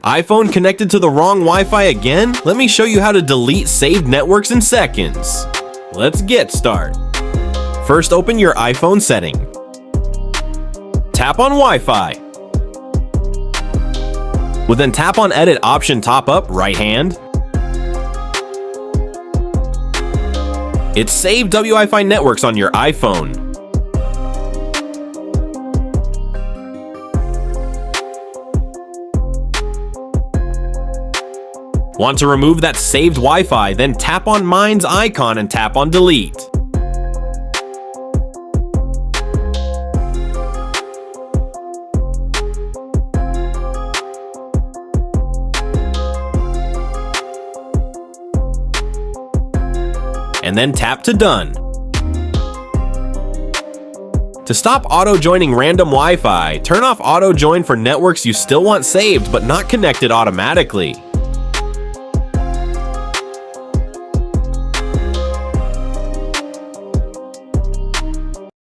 iPhone connected to the wrong Wi-Fi again? Let me show you how to delete saved networks in seconds. Let's get started. First, open your iPhone setting. Tap on Wi-Fi. We'll then tap on Edit option top up, right hand. It's saved Wi-Fi networks on your iPhone. Want to remove that saved Wi-Fi, then tap on Mine's icon and tap on Delete. And then tap to Done. To stop auto-joining random Wi-Fi, turn off auto-join for networks you still want saved but not connected automatically.